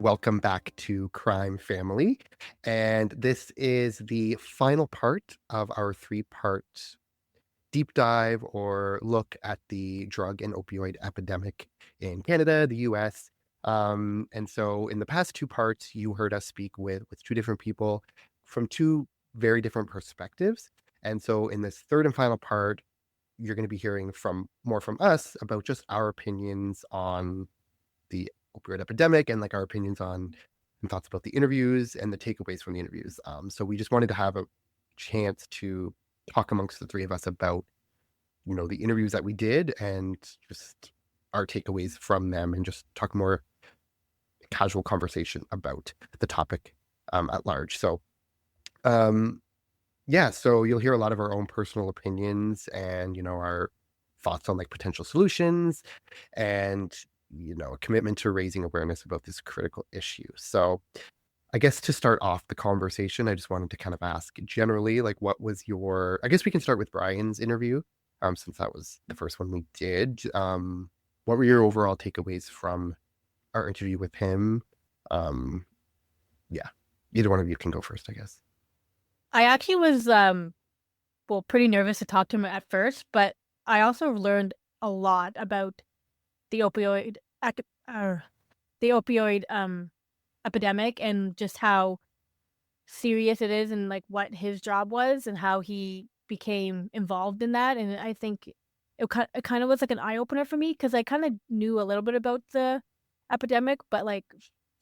Welcome back to Crime Family. And this is the final part of our three-part deep dive or look at the drug and opioid epidemic in Canada, the US. And so in the past two parts, you heard us speak with two different people from two very different perspectives. And so in this third and final part, you're going to be hearing from more from us about just our opinions on the opioid epidemic and like our opinions on and thoughts about the interviews and the takeaways from the interviews. So we just wanted to have a chance to talk amongst the three of us about, the interviews that we did and just our takeaways from them and just talk more casual conversation about the topic at large. So, yeah, so you'll hear a lot of our own personal opinions and, our thoughts on like potential solutions and a commitment to raising awareness about this critical issue. So I guess to start off the conversation, I just wanted to kind of ask generally, like, what was I guess we can start with Brian's interview, since that was the first one we did. What were your overall takeaways from our interview with him? Yeah, either one of you can go first, I guess. I actually was pretty nervous to talk to him at first, but I also learned a lot about the opioid epidemic and just how serious it is and like what his job was and how he became involved in that. And I think it kind of was like an eye opener for me because I kind of knew a little bit about the epidemic, but like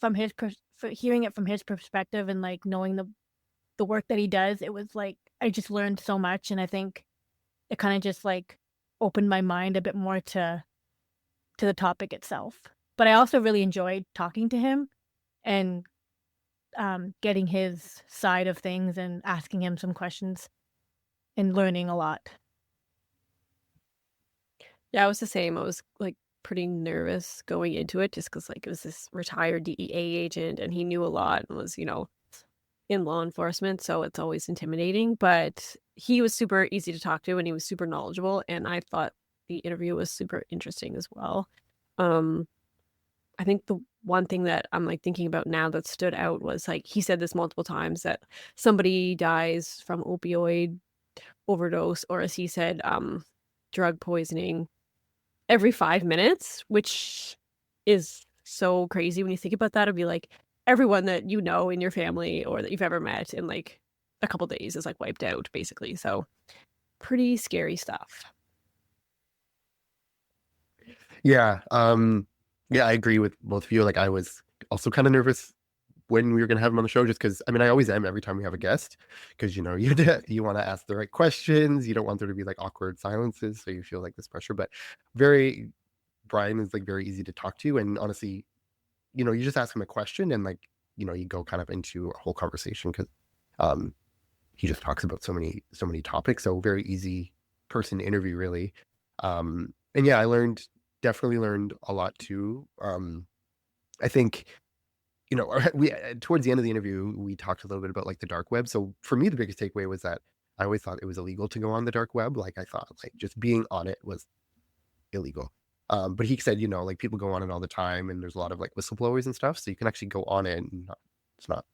from hearing it from his perspective and like knowing the work that he does, it was like I just learned so much, and I think it kind of just like opened my mind a bit more to the topic itself. But I also really enjoyed talking to him and getting his side of things and asking him some questions and learning a lot. Yeah, I was the same. I was like pretty nervous going into it just because like it was this retired DEA agent and he knew a lot and was, in law enforcement. So it's always intimidating. But he was super easy to talk to and he was super knowledgeable. And I thought the interview was super interesting as well. I think the one thing that I'm like thinking about now that stood out was like he said this multiple times that somebody dies from opioid overdose, or as he said, drug poisoning every 5 minutes, which is so crazy when you think about that. It'd be like everyone that you know in your family or that you've ever met in like a couple days is like wiped out basically. So pretty scary stuff. Yeah, yeah, I agree with both of you. Like, I was also kind of nervous when we were going to have him on the show, just because I always am every time we have a guest, because you want to ask the right questions. You don't want there to be like awkward silences, so you feel like this pressure. But very Brian is like very easy to talk to, and honestly, you just ask him a question and like you go kind of into a whole conversation because um he just talks about so many topics. So very easy person to interview, really. And yeah, definitely learned a lot too. I think we towards the end of the interview, we talked a little bit about like the dark web. So for me, the biggest takeaway was that I always thought it was illegal to go on the dark web. Like I thought like just being on it was illegal. But he said, like people go on it all the time and there's a lot of like whistleblowers and stuff. So you can actually go on it and it's not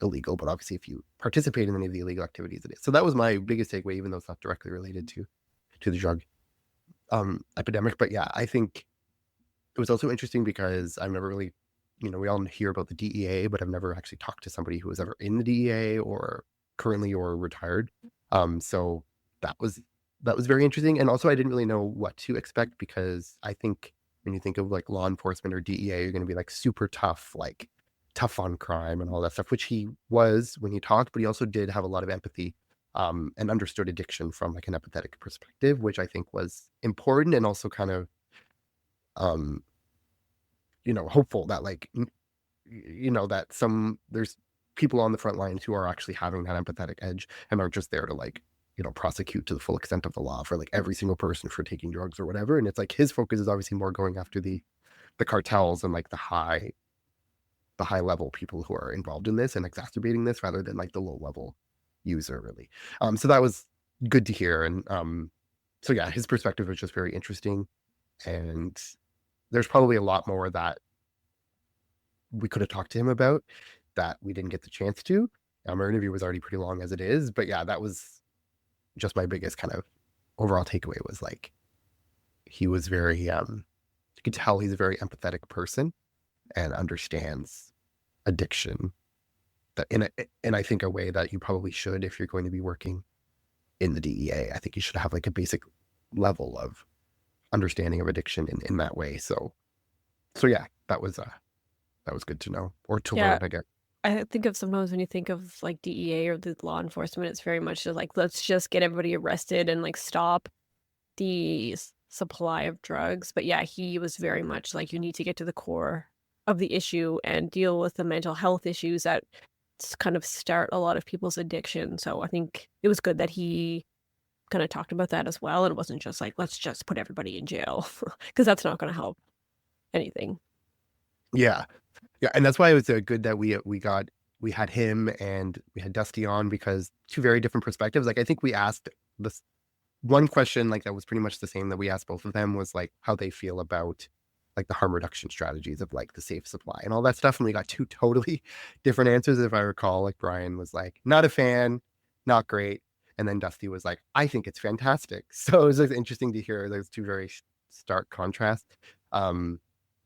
illegal, but obviously if you participate in any of the illegal activities, it is. So that was my biggest takeaway, even though it's not directly related to the drug epidemic. But yeah, I think it was also interesting because I've never really, we all hear about the DEA, but I've never actually talked to somebody who was ever in the DEA or currently or retired. So that was very interesting. And also I didn't really know what to expect because I think when you think of like law enforcement or DEA, you're going to be like super tough, like tough on crime and all that stuff, which he was when he talked, but he also did have a lot of empathy and understood addiction from like an empathetic perspective, which I think was important and also kind of um hopeful that like that there's people on the front lines who are actually having that empathetic edge and aren't just there to like prosecute to the full extent of the law for like every single person for taking drugs or whatever. And it's like his focus is obviously more going after the cartels and like the high level people who are involved in this and exacerbating this rather than like the low level user, really. So that was good to hear. And so yeah, his perspective was just very interesting. And there's probably a lot more that we could have talked to him about that we didn't get the chance to. Our interview was already pretty long as it is, but yeah, that was just my biggest kind of overall takeaway was like he was very you could tell he's a very empathetic person and understands addiction that in I think a way that you probably should if you're going to be working in the DEA. I think you should have like a basic level of understanding of addiction in that way. So yeah, that was good to know or to Yeah. learn, I guess. I think of sometimes when you think of like DEA or the law enforcement, it's very much just like, let's just get everybody arrested and like stop the supply of drugs. But yeah, he was very much like, you need to get to the core of the issue and deal with the mental health issues that kind of start a lot of people's addiction. So I think it was good that he kind of talked about that as well. And it wasn't just like, let's just put everybody in jail because that's not going to help anything. Yeah. Yeah, and that's why it was good that we had him and we had Dusty on because two very different perspectives. Like I think we asked this one question like that was pretty much the same that we asked both of them was like how they feel about like the harm reduction strategies of like the safe supply and all that stuff. And we got two totally different answers. If I recall, like Brian was like, not a fan, not great. And then Dusty was like, I think it's fantastic. So it was like interesting to hear those two very stark contrasts.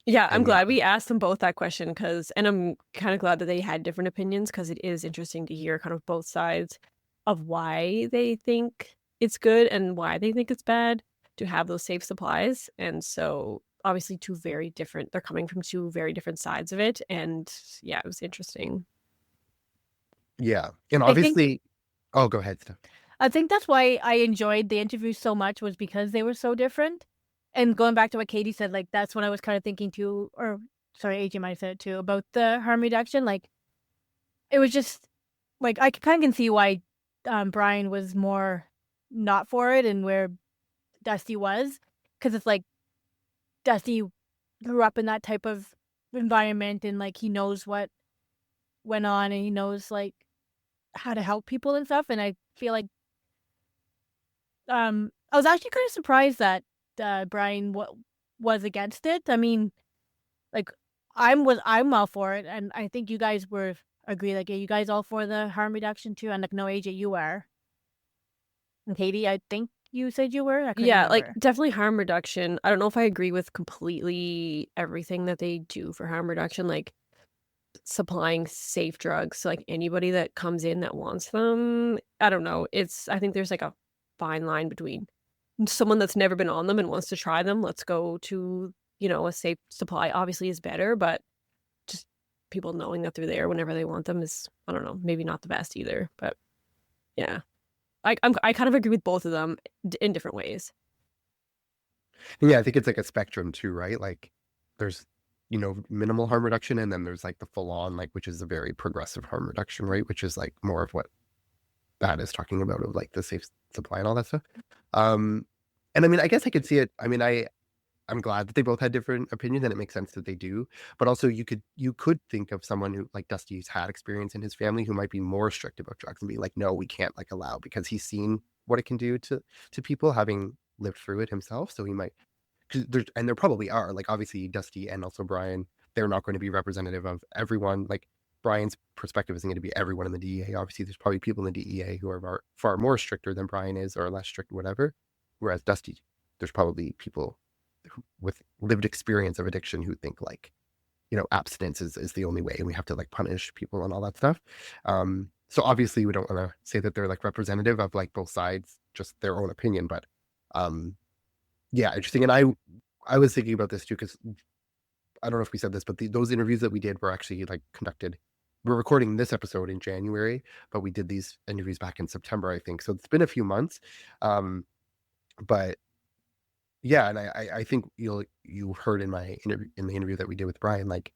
Yeah, I'm And yeah, glad we asked them both that question and I'm kind of glad that they had different opinions because it is interesting to hear kind of both sides of why they think it's good and why they think it's bad to have those safe supplies. And so obviously they're coming from two very different sides of it. And yeah, it was interesting. yeah. And I think obviously, oh, go ahead, Steph. I think that's why I enjoyed the interview so much was because they were so different. And going back to what Katie said, like that's when I was kind of thinking too, or sorry, AJ might have said it too about the harm reduction. Like it was just like I kind of can see why Brian was more not for it and where Dusty was, because it's like Dusty grew up in that type of environment and like he knows what went on and he knows like how to help people and stuff. And I feel like I was actually kind of surprised that Brian was against it. I mean, like I'm all for it, and I think you guys were agree. Like, are you guys all for the harm reduction too? And like, no, AJ, you are, and Katie, I think you said you were. I couldn't Yeah, like remember. definitely harm reduction. I don't know if I agree with completely everything that they do for harm reduction, like supplying safe drugs to like anybody that comes in that wants them. I don't know. I think there's like a fine line between someone that's never been on them and wants to try them. Let's go to, a safe supply obviously is better, but just people knowing that they're there whenever they want them is, I don't know, maybe not the best either. But yeah, I kind of agree with both of them in different ways. And yeah, I think it's like a spectrum too, right? Like there's, minimal harm reduction, and then there's like the full on, like, which is a very progressive harm reduction, right? Which is like more of what that is talking about of like the safe supply and all that stuff. And I mean, I guess I could see it. I mean, I'm glad that they both had different opinions and it makes sense that they do. But also you could think of someone who like Dusty who's had experience in his family who might be more strict about drugs and be like, no, we can't like allow because he's seen what it can do to people having lived through it himself. So he might and there probably are like obviously Dusty and also Brian, they're not going to be representative of everyone. Like Brian's perspective isn't going to be everyone in the DEA. Obviously, there's probably people in the DEA who are far more stricter than Brian is or less strict, whatever. Whereas Dusty, there's probably people with lived experience of addiction who think like, abstinence is the only way and we have to like punish people and all that stuff. So obviously we don't want to say that they're like representative of like both sides, just their own opinion. But yeah, interesting. And I was thinking about this too, because I don't know if we said this, but those interviews that we did were actually like conducted. We're recording this episode in January, but we did these interviews back in September, I think. So it's been a few months. But yeah, and I think you heard in my interview in the interview that we did with Brian, like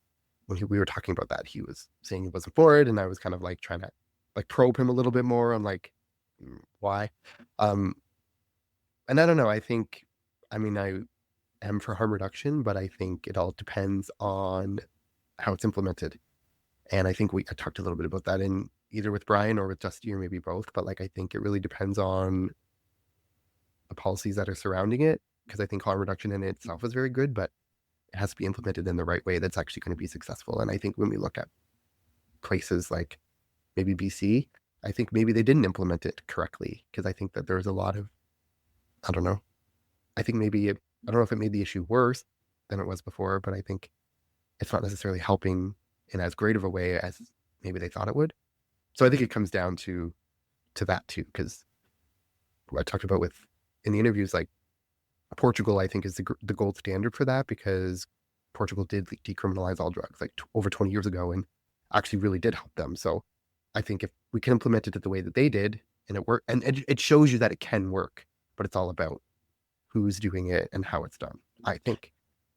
when we were talking about that, he was saying he wasn't for it, and I was kind of like trying to like probe him a little bit more on like why. Um, and I don't know. I mean, I am for harm reduction, but I think it all depends on how it's implemented. And I think I talked a little bit about that in either with Brian or with Dusty or maybe both. But like I think it really depends on the policies that are surrounding it, because I think harm reduction in itself is very good, but it has to be implemented in the right way that's actually going to be successful. And I think when we look at places like maybe BC, I think maybe they didn't implement it correctly, because I think that there's a lot of, I don't know, I think maybe I don't know if it made the issue worse than it was before, but I think it's not necessarily helping in as great of a way as maybe they thought it would. So I think it comes down to that too, because I talked about with in the interviews, like Portugal, I think is the gold standard for that, because Portugal did decriminalize all drugs like over 20 years ago and actually really did help them. So I think if we can implement it the way that they did and it worked, and it shows you that it can work, but it's all about who's doing it and how it's done, I think.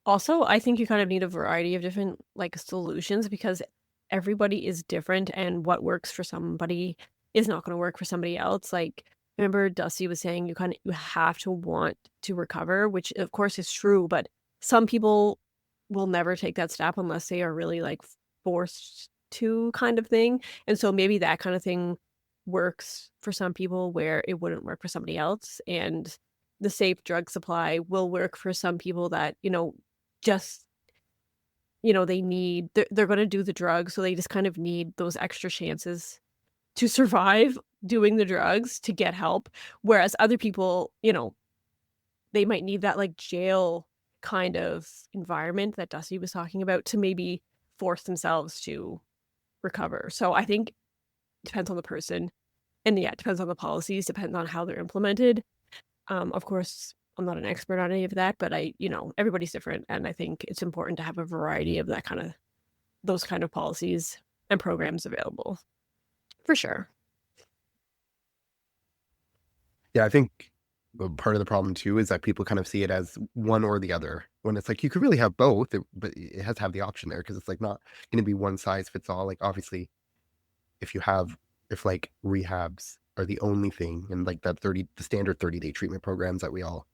Also, I think you kind of need a variety of different like solutions because everybody is different and what works for somebody is not going to work for somebody else. Like remember Dusty was saying you have to want to recover, which of course is true, but some people will never take that step unless they are really like forced to kind of thing. And so maybe that kind of thing works for some people where it wouldn't work for somebody else. And the safe drug supply will work for some people that, just they're going to do the drugs, so they just kind of need those extra chances to survive doing the drugs to get help, whereas other people, they might need that like jail kind of environment that Dusty was talking about to maybe force themselves to recover. So I think it depends on the person, and yeah, it depends on the policies, depends on how they're implemented. Of course, I'm not an expert on any of that, but everybody's different, and I think it's important to have a variety of those kind of policies and programs available. For sure. Yeah, I think part of the problem too is that people kind of see it as one or the other, when it's like you could really have both, but it has to have the option there, because it's like not going to be one size fits all. Like obviously, if like rehabs are the only thing, and like the standard 30-day treatment programs that we all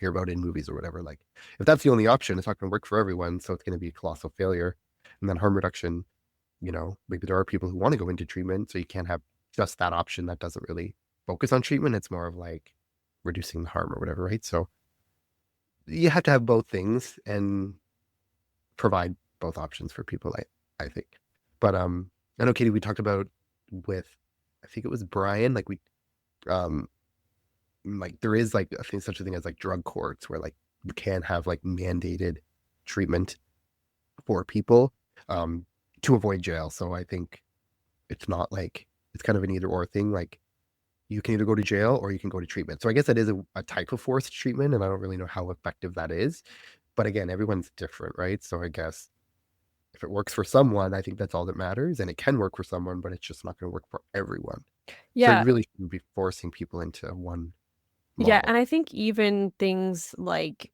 hear about in movies or whatever, like if that's the only option, it's not going to work for everyone, so it's going to be a colossal failure. And then harm reduction, maybe there are people who want to go into treatment, so you can't have just that option that doesn't really focus on treatment. It's more of like reducing the harm or whatever, right? So you have to have both things and provide both options for people, I think. But I know, Katie, we talked about with, I think it was Brian, like we um like there is like I think such a thing as like drug courts, where like you can have like mandated treatment for people um to avoid jail. So I think it's not like it's kind of an either or thing. Like you can either go to jail or you can go to treatment. So I guess that is a type of forced treatment, and I don't really know how effective that is. But again, everyone's different, right? So I guess if it works for someone, I think that's all that matters, and it can work for someone, but it's just not going to work for everyone. So Yeah. you really shouldn't be forcing people into one Yeah, model. and I think even things like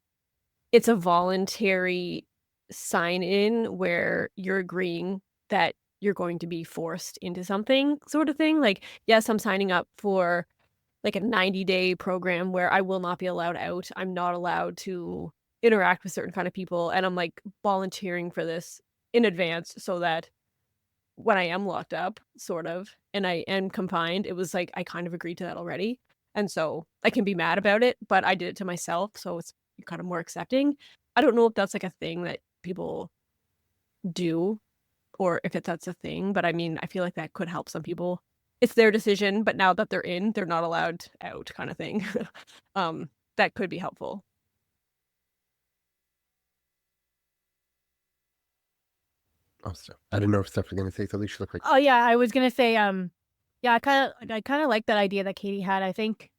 it's a voluntary sign in where you're agreeing that you're going to be forced into something sort of thing. Like, yes, I'm signing up for like a 90-day program where I will not be allowed out. I'm not allowed to interact with certain kind of people, and I'm like volunteering for this in advance so that when I am locked up, sort of, and I am confined, it was like I kind of agreed to that already. And so I can be mad about it, but I did it to myself, so it's kind of more accepting. I don't know if that's like a thing that people do or if that's a thing, but I mean, I feel like that could help some people. It's their decision, but now that they're in, they're not allowed out kind of thing. um, that could be helpful. Oh, so I didn't know if Steph was going to say something. She looked like, Oh yeah, I was gonna say, yeah, I kind of like that idea that Katie had. I think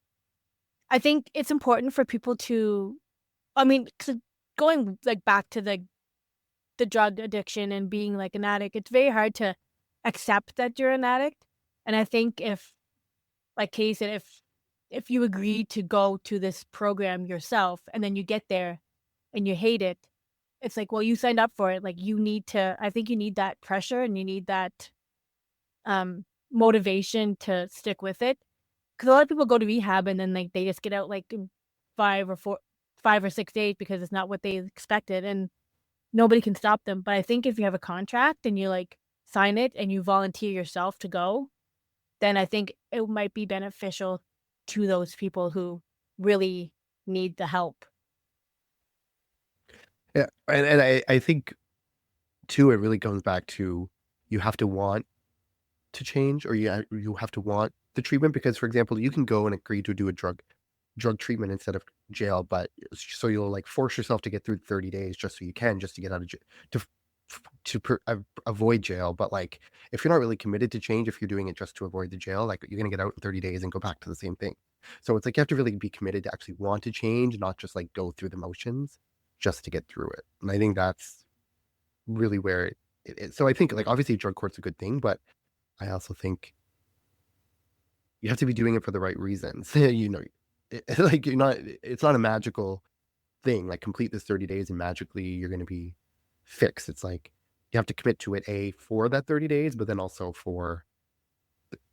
it's important for people to, I mean, 'cause going like back to the drug addiction and being like an addict, it's very hard to accept that you're an addict. And I think if, like Katie said, if you agree to go to this program yourself and then you get there and you hate it, it's like, well, you signed up for it. Like you need to, I think you need that pressure and you need that motivation to stick with it. Because a lot of people go to rehab and then like they just get out like in 5 or 6 days because it's not what they expected, and nobody can stop them. But I think if you have a contract and you like sign it and you volunteer yourself to go, then I think it might be beneficial to those people who really need the help. Yeah, and I think too, it really comes back to you have to want to change, or you have to want the treatment, because for example, you can go and agree to do a drug treatment instead of jail, but so you'll like force yourself to get through 30 days just so you can, just to get out of jail, to avoid jail. But like, if you're not really committed to change, if you're doing it just to avoid the jail, like you're gonna get out in 30 days and go back to the same thing. So it's like you have to really be committed to actually want to change, not just like go through the motions just to get through it. And I think that's really where so I think like obviously drug court's a good thing, but I also think you have to be doing it for the right reasons. Like it's not a magical thing, like complete this 30 days and magically you're going to be fixed. It's like you have to commit to it, for that 30 days, but then also for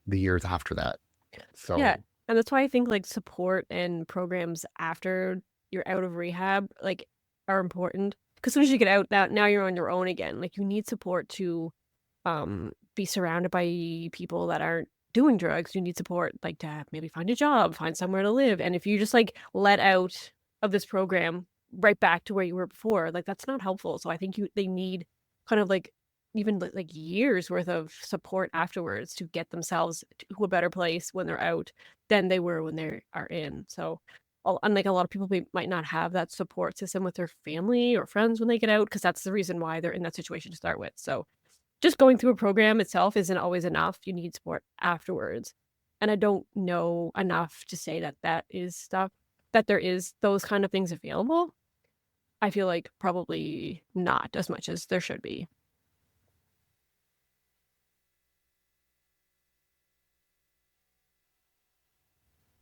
the years after that. Yeah, So and that's why I think, like, support and programs after you're out of rehab, like, are important. Because as soon as you get out, now you're on your own again. Like, you need support to, be surrounded by people that aren't doing drugs. You need support, like, to maybe find a job, find somewhere to live, and if you just, like, let out of this program right back to where you were before, like, that's not helpful. So I think they need kind of, like, even like years worth of support afterwards to get themselves to a better place when they're out than they were when they are in. So, unlike a lot of people might not have that support system with their family or friends when they get out, because that's the reason why they're in that situation to start with. So, just going through a program itself isn't always enough. You need support afterwards. And I don't know enough to say that that is stuff that there is those kind of things available. I feel like probably not as much as there should be.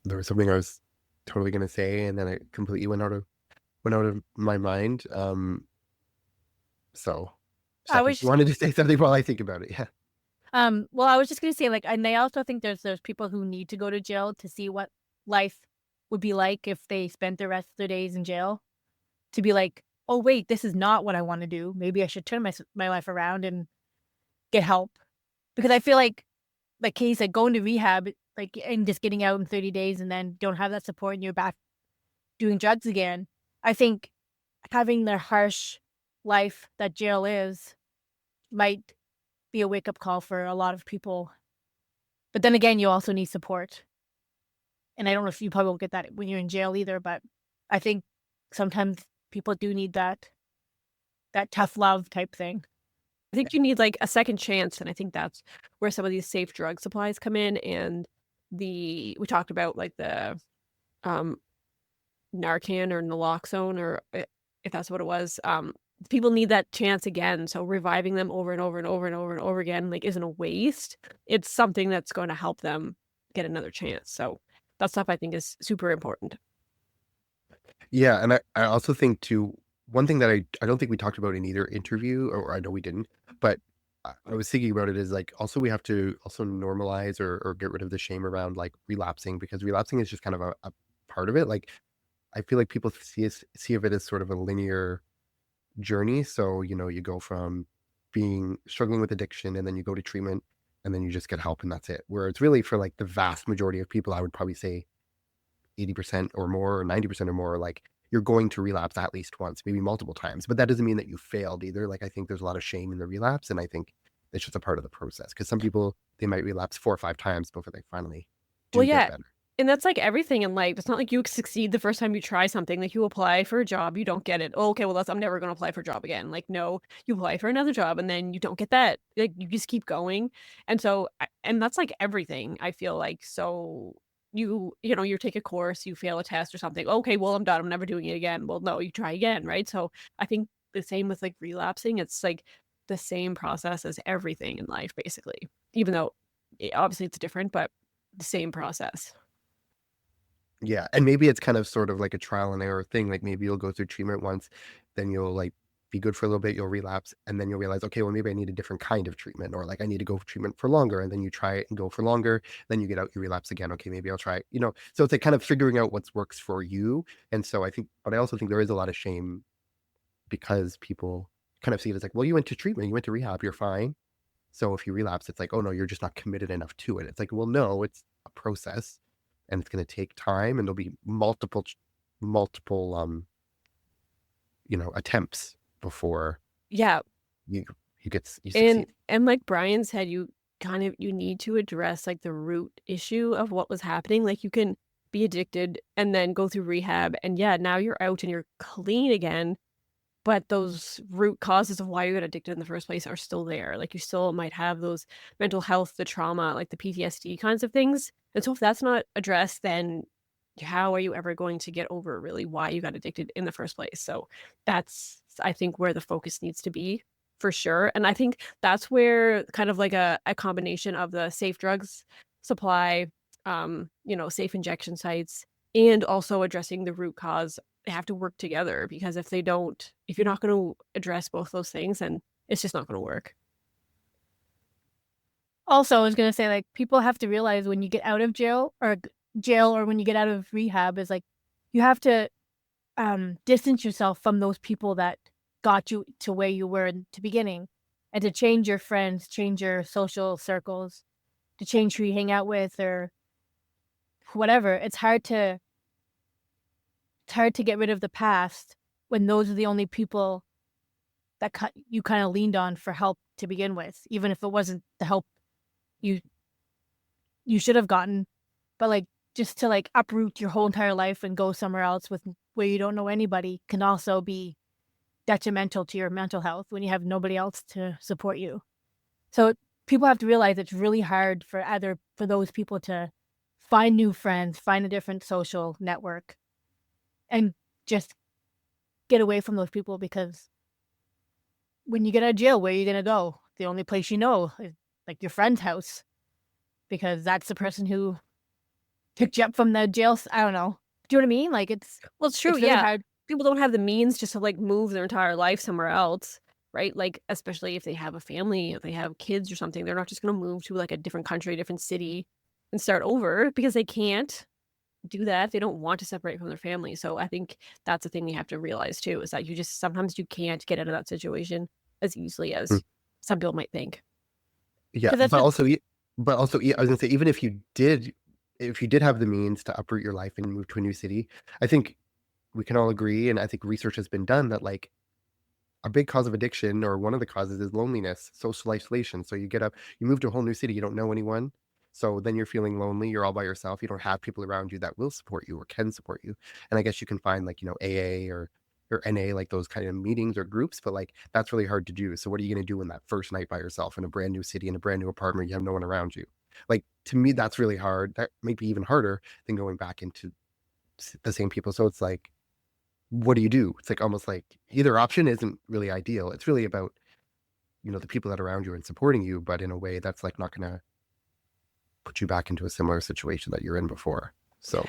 there was something I was totally going to say and then it completely went out of my mind. So I Steph, if you was wanted to say something while I think about it. Yeah. well, I was just gonna say, like, and I also think there's people who need to go to jail to see what life would be like if they spent the rest of their days in jail. To be like, "Oh, wait, this is not what I wanna do. Maybe I should turn my life around and get help." Because I feel like Katie said, going to rehab, like, and just getting out in 30 days and then don't have that support and you're back doing drugs again. I think having the harsh life that jail is might be a wake-up call for a lot of people. But then again, you also need support. And I don't know if you probably won't get that when you're in jail either, but I think sometimes people do need that tough love type thing. I think you need, like, a second chance, and I think that's where some of these safe drug supplies come in, and we talked about, like, the, um, Narcan or naloxone or if that's what it was, people need that chance again, so reviving them over and over and over and over and over again, like, isn't a waste. It's something that's gonna help them get another chance, so that stuff I think is super important. Yeah, and I also think too, one thing that I don't think we talked about in either interview, or I know we didn't, but I was thinking about it, is like also we have to also normalize or get rid of the shame around like relapsing, because relapsing is just kind of a part of it. Like I feel like people see of it as sort of a linear journey. So, you go from being struggling with addiction and then you go to treatment and then you just get help and that's it. Where it's really for like the vast majority of people, I would probably say 80% or more, or 90% or more, like you're going to relapse at least once, maybe multiple times. But that doesn't mean that you failed either. Like I think there's a lot of shame in the relapse. And I think it's just a part of the process, because some people, they might relapse 4 or 5 times before they finally Well, do get yeah, better. and that's like everything in life. It's not like you succeed the first time you try something. Like you apply for a job, you don't get it. Oh, okay, well I'm never going to apply for a job again. Like no, you apply for another job and then you don't get that. Like you just keep going. And so and that's like everything. I feel like so you take a course, you fail a test or something. Okay, well I'm done. I'm never doing it again. Well, no, you try again, right? So I think the same with like relapsing. It's like the same process as everything in life basically. Even though obviously it's different, but the same process. Yeah, and maybe it's kind of sort of like a trial and error thing. Like maybe you'll go through treatment once, then you'll like be good for a little bit, you'll relapse, and then you'll realize, okay, well maybe I need a different kind of treatment, or like I need to go for treatment for longer, and then you try it and go for longer, then you get out, you relapse again. Okay, maybe I'll try it. So it's like kind of figuring out what works for you. And so I think, but I also think there is a lot of shame because people kind of see it as like, well, you went to treatment, you went to rehab, you're fine. So if you relapse, it's like, oh no, you're just not committed enough to it. It's like, well, no, it's a process and it's going to take time and there'll be multiple attempts before Yeah, you you succeed. and like Brian said, you need to address like the root issue of what was happening. Like you can be addicted and then go through rehab, and yeah, now you're out and you're clean again. But those root causes of why you got addicted in the first place are still there. Like you still might have those mental health, the trauma, like the PTSD kinds of things. And so if that's not addressed, then how are you ever going to get over really why you got addicted in the first place? So that's, I think, where the focus needs to be for sure. And I think that's where kind of like a combination of the safe drugs supply, safe injection sites, and also addressing the root cause, they have to work together, because if you're not going to address both those things, then it's just not going to work. Also, I was gonna say, like, people have to realize when you get out of jail or when you get out of rehab is like you have to distance yourself from those people that got you to where you were in the beginning, and to change your friends, change your social circles, to change who you hang out with or whatever. It's hard to get rid of the past when those are the only people that you kind of leaned on for help to begin with, even if it wasn't the help you you should have gotten. But like just to like uproot your whole entire life and go somewhere else with where you don't know anybody can also be detrimental to your mental health when you have nobody else to support you. So people have to realize it's really hard for those people to find new friends, find a different social network, and just get away from those people, because when you get out of jail, where are you gonna go? The only place you know is like your friend's house, because that's the person who picked you up from the jail. I don't know. Do you know what I mean? Like Well, it's true. it's really Yeah. hard. People don't have the means just to like move their entire life somewhere else, right? Like, especially if they have a family, if they have kids or something, they're not just going to move to like a different country, a different city and start over, because they can't do that. They don't want to separate from their family. So I think that's the thing we have to realize too, is that sometimes you can't get out of that situation as easily Mm. as some people might think. Yeah, 'Cause that's but just also, I was gonna say, even if you did have the means to uproot your life and move to a new city, I think we can all agree, and I think research has been done that like a big cause of addiction, or one of the causes, is loneliness, social isolation. So you move to a whole new city, you don't know anyone. So then you're feeling lonely, you're all by yourself, you don't have people around you that will support you or can support you. And I guess you can find like, AA or NA, like those kind of meetings or groups, but like that's really hard to do. So what are you going to do in that first night by yourself in a brand new city, in a brand new apartment, you have no one around you? Like, to me, that's really hard. That might be even harder than going back into the same people. So it's like, what do you do? It's like almost like either option isn't really ideal. It's really about, the people that are around you and supporting you, but in a way that's like not going to put you back into a similar situation that you're in before. So,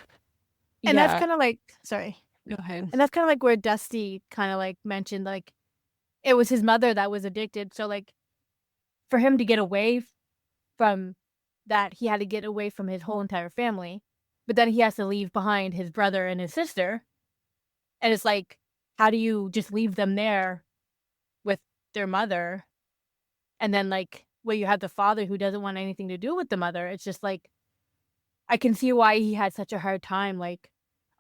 and that's Yeah. kind of like sorry. Go ahead. And that's kind of like where Dusty kind of like mentioned, like it was his mother that was addicted. So like for him to get away from that, he had to get away from his whole entire family. But then he has to leave behind his brother and his sister. And it's like, how do you just leave them there with their mother? And then like where you have the father who doesn't want anything to do with the mother. It's just like I can see why he had such a hard time. Like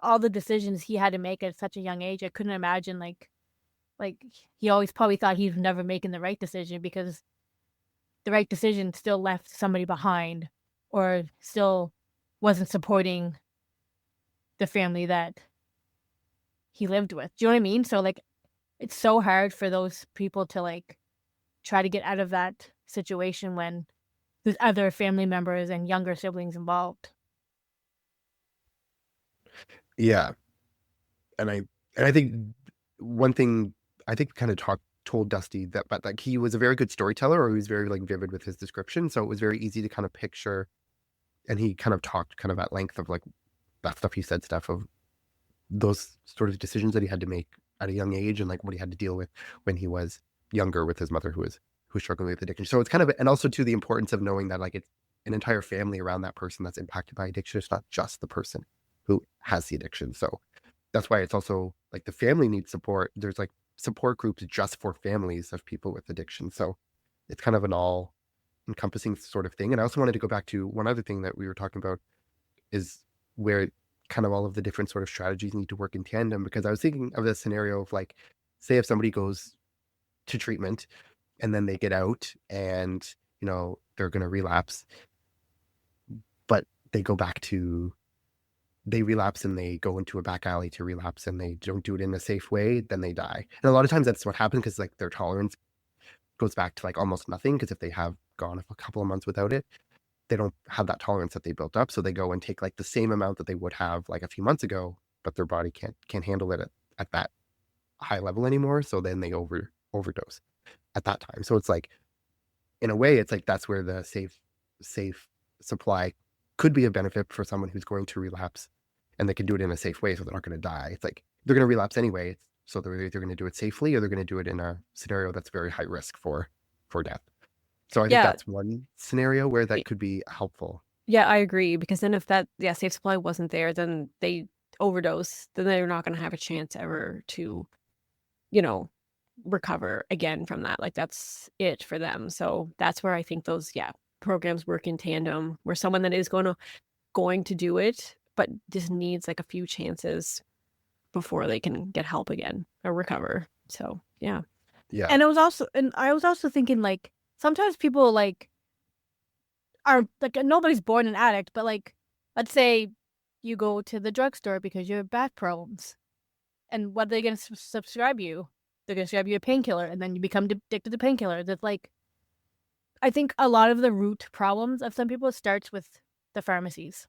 all the decisions he had to make at such a young age. I couldn't imagine like he always probably thought he was never making the right decision, because the right decision still left somebody behind, or still wasn't supporting the family that he lived with. Do you know what I mean? So like it's so hard for those people to like try to get out of that situation when there's other family members and younger siblings involved. yeah. And I think one thing I think kind of told Dusty that, but like he was a very good storyteller, or he was very like vivid with his description. So it was very easy to kind of picture, and he kind of talked kind of at length of like that stuff. He said stuff of those sort of decisions that he had to make at a young age, and like what he had to deal with when he was younger with his mother who was struggling with addiction. So it's kind of, and also to the importance of knowing that like it's an entire family around that person that's impacted by addiction. It's not just the person who has the addiction. So that's why it's also like the family needs support. There's like support groups just for families of people with addiction. So it's kind of an all encompassing sort of thing. And I also wanted to go back to one other thing that we were talking about, is where kind of all of the different sort of strategies need to work in tandem, because I was thinking of this scenario of like say if somebody goes to treatment and then they get out and, they're going to relapse, but they go back to, they relapse and they go into a back alley to relapse and they don't do it in a safe way, then they die. And a lot of times that's what happens because like their tolerance goes back to like almost nothing. Because if they have gone a couple of months without it, they don't have that tolerance that they built up. So they go and take like the same amount that they would have like a few months ago, but their body can't handle it at that high level anymore. So then they overdose at that time. So it's like, in a way, it's like that's where the safe supply could be a benefit for someone who's going to relapse, and they can do it in a safe way, so they're not going to die. It's like they're going to relapse anyway, so they're either going to do it safely or they're going to do it in a scenario that's very high risk for death. So I think Yeah. that's one scenario where that could be helpful. Yeah, I agree, because then if that safe supply wasn't there, then they overdose, then they're not going to have a chance ever to, recover again from that. Like that's it for them. So that's where I think those programs work in tandem, where someone that is going to do it but just needs like a few chances before they can get help again or recover. So yeah. And I was also thinking like sometimes people like are like nobody's born an addict, but like let's say you go to the drugstore because you have back problems, and what are they going to subscribe you? They're going to prescribe you a painkiller, and then you become addicted to painkillers. It's like, I think a lot of the root problems of some people starts with the pharmacies.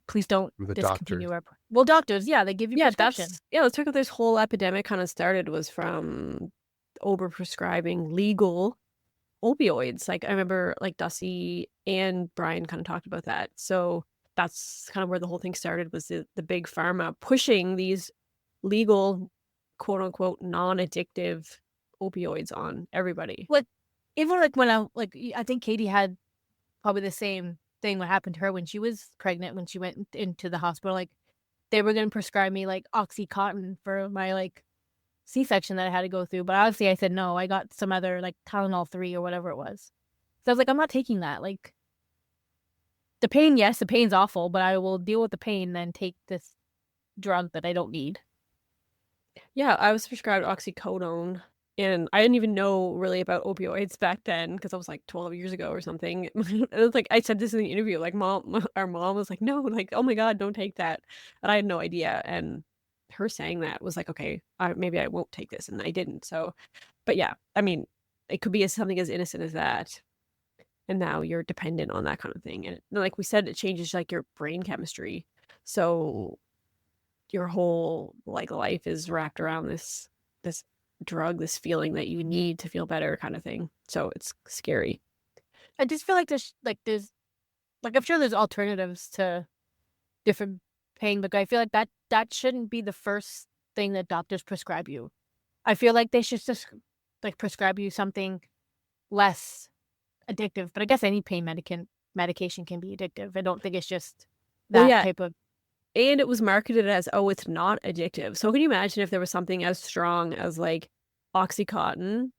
Please don't discontinue our... Well, doctors, yeah, they give you prescription. That's where this whole epidemic kind of started, was from overprescribing legal opioids. Like I remember like Dusty and Brian kind of talked about that. So that's kind of where the whole thing started, was the big pharma pushing these legal, quote unquote, non-addictive opioids on everybody. Like even like when I think Katie had probably the same thing what happened to her when she was pregnant, when she went into the hospital. Like they were going to prescribe me like Oxycontin for my like C-section that I had to go through, but obviously I said no. I got some other like Tylenol 3 or whatever it was. So I was like, I'm not taking that. Like the pain, yes, the pain's awful, but I will deal with the pain and then take this drug that I don't need. Yeah, I was prescribed oxycodone, and I didn't even know really about opioids back then because I was like 12 years ago or something. It was like I said this in the interview, like our mom was like, no, like, oh my God, don't take that. And I had no idea. And her saying that was like, okay, maybe I won't take this. And I didn't. So, but yeah, I mean, it could be something as innocent as that. And now you're dependent on that kind of thing. And like we said, it changes like your brain chemistry. So your whole like life is wrapped around this drug, this feeling that you need to feel better kind of thing. So it's scary. I just feel like there's I'm sure there's alternatives to different pain, but I feel like that shouldn't be the first thing that doctors prescribe you. I feel like they should just like prescribe you something less addictive, but I guess any pain medication can be addictive. I don't think it's just that type of... And it was marketed as, oh, it's not addictive. So can you imagine if there was something as strong as like Oxycontin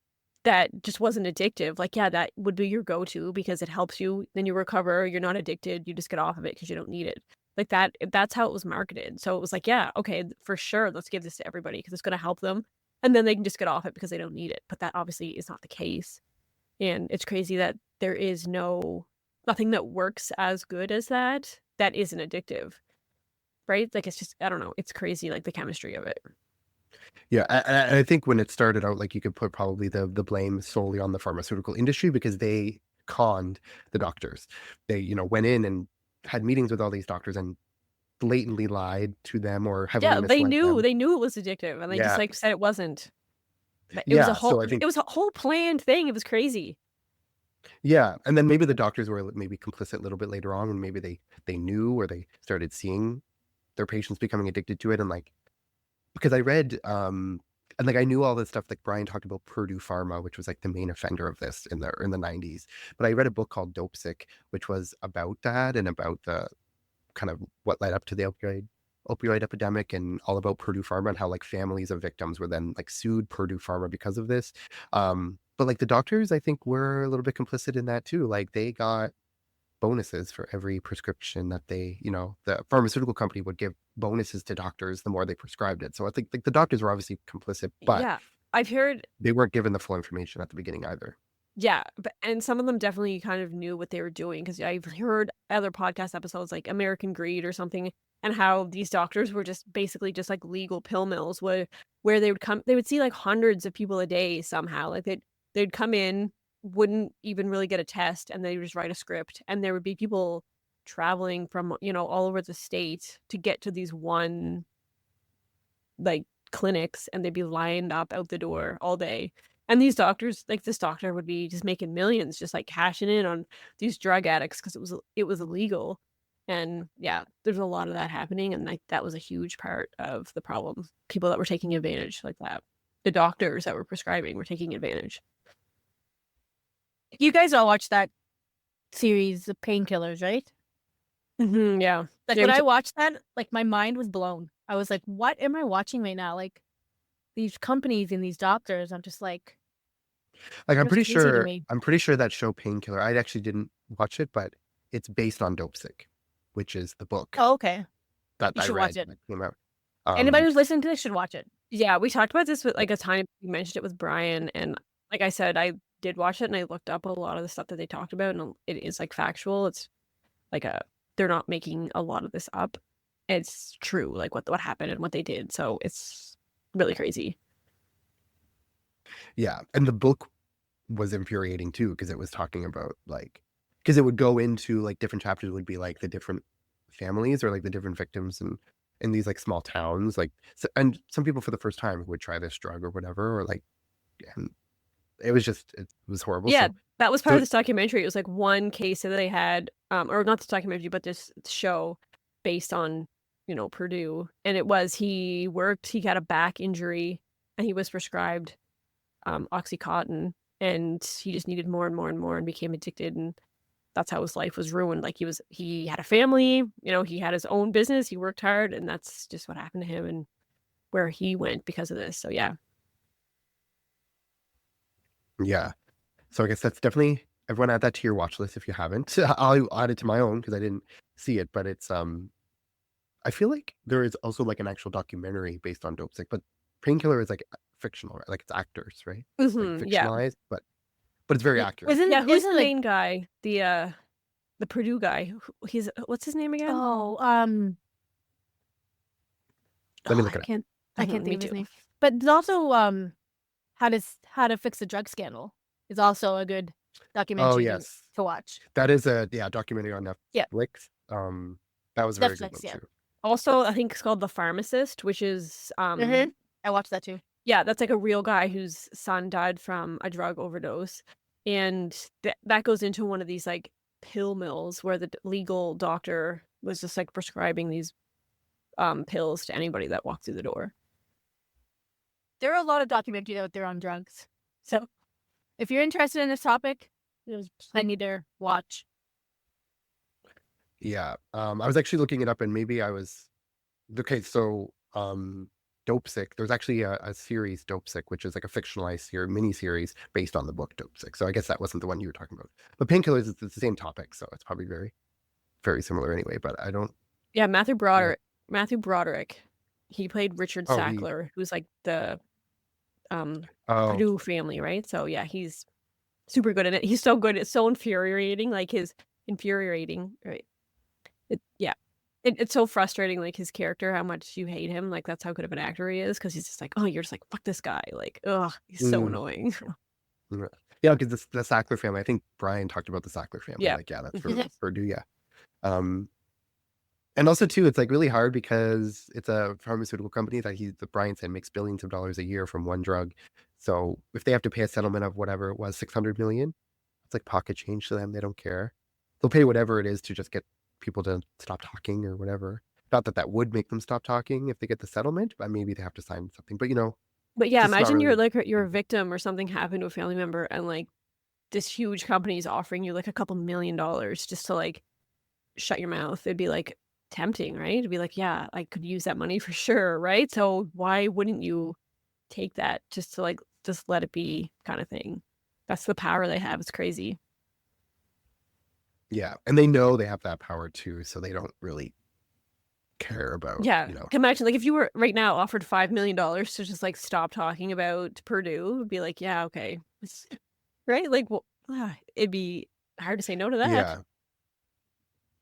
that just wasn't addictive? Like, yeah, that would be your go-to because it helps you. Then you recover. You're not addicted. You just get off of it because you don't need it. Like that's how it was marketed. So it was like, yeah, okay, for sure. Let's give this to everybody because it's going to help them. And then they can just get off it because they don't need it. But that obviously is not the case. And it's crazy that there is nothing that works as good as that isn't addictive. Right? Like, it's just, I don't know. It's crazy, like the chemistry of it. Yeah. I think when it started out, like you could put probably the blame solely on the pharmaceutical industry because they conned the doctors. They, went in and had meetings with all these doctors and blatantly lied to them or heavily misled them. They knew it was addictive and they just like said it wasn't. It was a whole planned thing. It was crazy. Yeah. And then maybe the doctors were maybe complicit a little bit later on, and maybe they knew, or they started seeing their patients becoming addicted to it. And like, because I read, and like I knew all this stuff, like Brian talked about Purdue Pharma, which was like the main offender of this in the 90s. But I read a book called Dope Sick, which was about that and about the kind of what led up to the opioid epidemic, and all about Purdue Pharma and how like families of victims were then like sued Purdue Pharma because of this. But like the doctors, I think, were a little bit complicit in that too. Like they got bonuses for every prescription that they, the pharmaceutical company would give bonuses to doctors the more they prescribed it. So I think like the doctors were obviously complicit, but Yeah. I've heard they weren't given the full information at the beginning either. Yeah, and some of them definitely kind of knew what they were doing because I've heard other podcast episodes like American Greed or something, and how these doctors were just basically just like legal pill mills where they would see like hundreds of people a day somehow. Like they'd come in, wouldn't even really get a test, and they would just write a script, and there would be people traveling from, all over the state to get to these one like clinics, and they'd be lined up out the door all day. And these doctors, like this doctor would be just making millions, just like cashing in on these drug addicts because it was illegal. And yeah, there's a lot of that happening, and like that was a huge part of the problem. People that were taking advantage like that. The doctors that were prescribing were taking advantage. You guys all watched that series of Painkillers, right? Yeah. Like Yeah, when I watched that, like my mind was blown. I was like, what am I watching right now? Like these companies and these doctors, I'm just like, Like it was crazy to me. I'm pretty sure that show Painkiller, I actually didn't watch it, but it's based on Dopesick, which is the book Oh, okay. that You I should read watch it. that came out. Anybody who's listening to this should watch it. Yeah, we talked about this with like a time we mentioned it with Brian, and like I said, I did watch it and I looked up a lot of the stuff that they talked about, and it is like factual. It's like they're not making a lot of this up. It's true, like what happened and what they did. So it's really crazy. Yeah, and the book was infuriating too because it was talking about like because it would go into like different chapters would be like the different families or like the different victims and in these like small towns like so, and some people for the first time would try this drug or whatever or like and it was horrible. Yeah, So that was part so of this documentary. It was like one case that they had, or not this documentary, but this show based on, Purdue. And it was he got a back injury, and he was prescribed Oxycontin, and he just needed more and more and more and became addicted, and that's how his life was ruined. Like he had a family, he had his own business, he worked hard, and that's just what happened to him and where he went because of this. So yeah. yeah, so I guess that's definitely everyone add that to your watch list if you haven't. I'll add it to my own because I didn't see it, but it's I feel like there is also like an actual documentary based on Dopesick, but Painkiller is like fictional, right? Like it's actors, right? It's like Yeah. fictionalized, but it's very accurate. Yeah, who's the like, main guy? The Purdue guy. He's what's his name again? oh, Let me look it I up. can't I can't me think of his too. name. But there's also how to fix a drug scandal is also a good Oh documentary yes, to watch. that is a documentary on Yeah. Netflix. That was a very good Netflix, one yeah. too. Also, I think it's called The Pharmacist, which is I watched that too. yeah, that's like a real guy whose son died from a drug overdose, and that goes into one of these like pill mills where the legal doctor was just like prescribing these pills to anybody that walked through the door. There are a lot of documentaries out there on drugs. So if you're interested in this topic, there's plenty to watch. Yeah, I was actually looking it up, and maybe I was okay. So, Dopesick. There's actually a series, Dopesick, which is like a fictionalized mini series based on the book Dopesick. So I guess that wasn't the one you were talking about. But Painkillers is the same topic, so it's probably very, very similar anyway. But I don't. Yeah, Matthew Broderick. He played Richard Oh, Sackler, who's like the Oh, Purdue family, right? So yeah, he's super good at it. He's so good. It's so infuriating. Like right? It's so frustrating. Like his character, how much you hate him. Like that's how good of an actor he is, because he's just like, oh, you're just like fuck this guy. Like, ugh, he's so annoying. yeah, because the Sackler family. I think Brian talked about the Sackler family. Yeah. Like, yeah, that's from Purdue. Yeah. And also too, it's like really hard because it's a pharmaceutical company that Brian said makes billions of dollars a year from one drug. So if they have to pay a settlement of whatever it was, 600 million, it's like pocket change to them. They don't care. They'll pay whatever it is to just get people to stop talking or whatever. Not that would make them stop talking if they get the settlement, but maybe they have to sign something. But But yeah, just not imagine really- you're a victim or something happened to a family member, and like this huge company is offering you like a couple $1 million just to like shut your mouth. It'd be like tempting, right? It'd be like, yeah, I could use that money for sure, right? So why wouldn't you take that just to like just let it be kind of thing? That's the power they have. It's crazy. Yeah, and they know they have that power too, so they don't really care about, Yeah. Imagine, like, if you were right now offered $5 million to just, like, stop talking about Purdue, it would be like, yeah, okay. Right? Like, well, it'd be hard to say no to that. Yeah.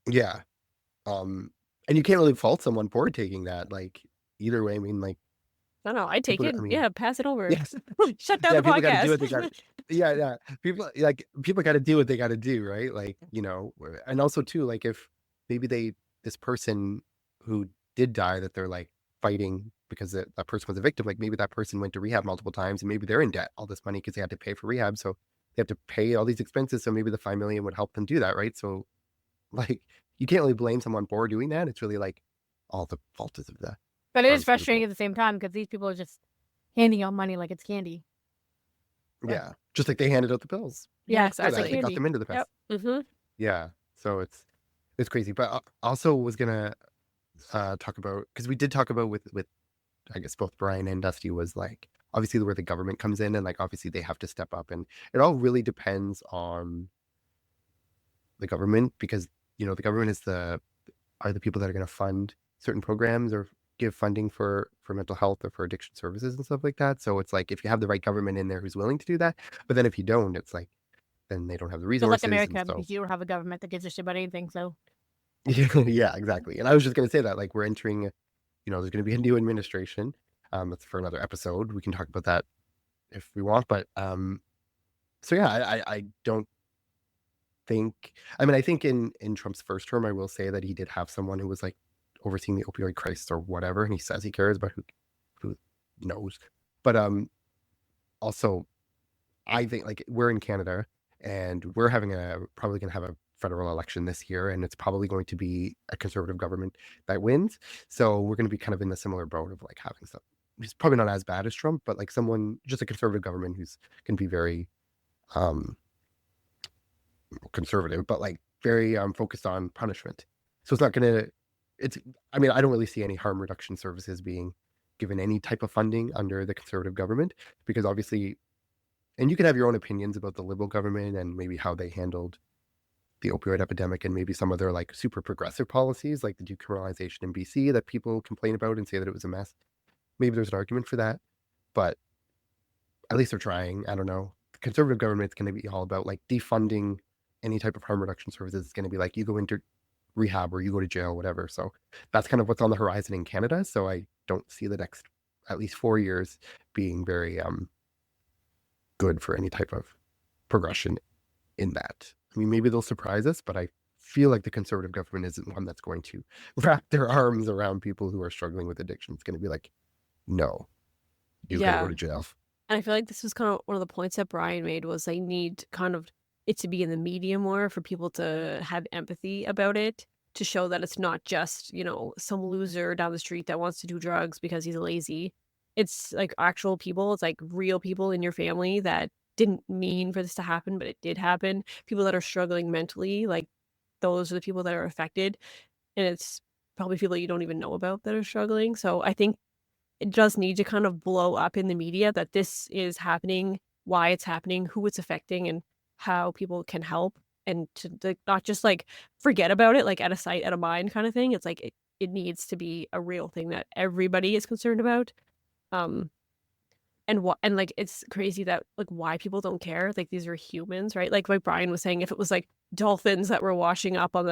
Yeah. And you can't really fault someone for taking that, like, either way. I mean, like, No, no, I'd take people, it. I mean, Yeah, pass it over. yes. Shut down Yeah, the people gotta do podcast. what they gotta yeah. People gotta do what they gotta do, right? Like, and also too, like, if maybe this person who did die that they're, like, fighting because that person was a victim, like, maybe that person went to rehab multiple times and maybe they're in debt all this money because they had to pay for rehab, so they have to pay all these expenses, so maybe the 5 million would help them do that, right? So, like, you can't really blame someone for doing that. It's really, like, all the fault is of the But it is frustrating pharmaceutical. at the same time because these people are just handing out money like it's candy. Yeah. Just like they handed out the pills. Yeah, Yeah, it's like That got candy. them into the past. Yep. Mhm. Yeah. So it's crazy. But also was gonna talk about, because we did talk about with I guess both Brian and Dusty, was like obviously where the government comes in, and like obviously they have to step up, and it all really depends on the government, because the government are the people that are going to fund certain programs or give funding for mental health or for addiction services and stuff like that. So it's like if you have the right government in there who's willing to do that, but then if you don't, it's like then they don't have the Just like resources, and America, so because you don't have a government that gives a shit about anything. So yeah, exactly. And I was just going to say that, like, we're entering, there's going to be a new administration. That's for another episode. We can talk about that if we want, but so yeah, I don't think. I mean, I think in Trump's first term, I will say that he did have someone who was like overseeing the opioid crisis or whatever, and he says he cares, but who knows? But also, I think, like, we're in Canada and we're probably going to have a federal election this year, and it's probably going to be a conservative government that wins. So we're going to be kind of in a similar boat of like having some. He's probably not as bad as Trump, but like someone, just a conservative government who's going to be very um conservative, but like very focused on punishment. So it's not going to. It's. I mean, I don't really see any harm reduction services being given any type of funding under the conservative government, because obviously, and you can have your own opinions about the Liberal government and maybe how they handled the opioid epidemic and maybe some of their like super progressive policies, like the decriminalization in BC that people complain about and say that it was a mess. Maybe there's an argument for that, but at least they're trying. I don't know. The conservative government's going to be all about like defunding any type of harm reduction services. It's going to be like you go into rehab or you go to jail, whatever. So that's kind of what's on the horizon in Canada. So I don't see the next at least 4 years being very good for any type of progression in that. I mean, maybe they'll surprise us, but I feel like the conservative government isn't one that's going to wrap their arms around people who are struggling with addiction. It's going to be like, no, you got to go Yeah. to jail. And I feel like this was kind of one of the points that Brian made was they need kind of it to be in the media more for people to have empathy about it, to show that it's not just, some loser down the street that wants to do drugs because he's lazy. It's like actual people. It's like real people in your family that didn't mean for this to happen, but it did happen. People that are struggling mentally, like those are the people that are affected. And it's probably people you don't even know about that are struggling. So I think it does need to kind of blow up in the media that this is happening, why it's happening, who it's affecting, and how people can help. And to not just like forget about it, like at a sight, at a mind kind of thing. It's like it needs to be a real thing that everybody is concerned about. Um, and like it's crazy that like why people don't care. Like these are humans, right? Like Brian was saying, if it was like dolphins that were washing up on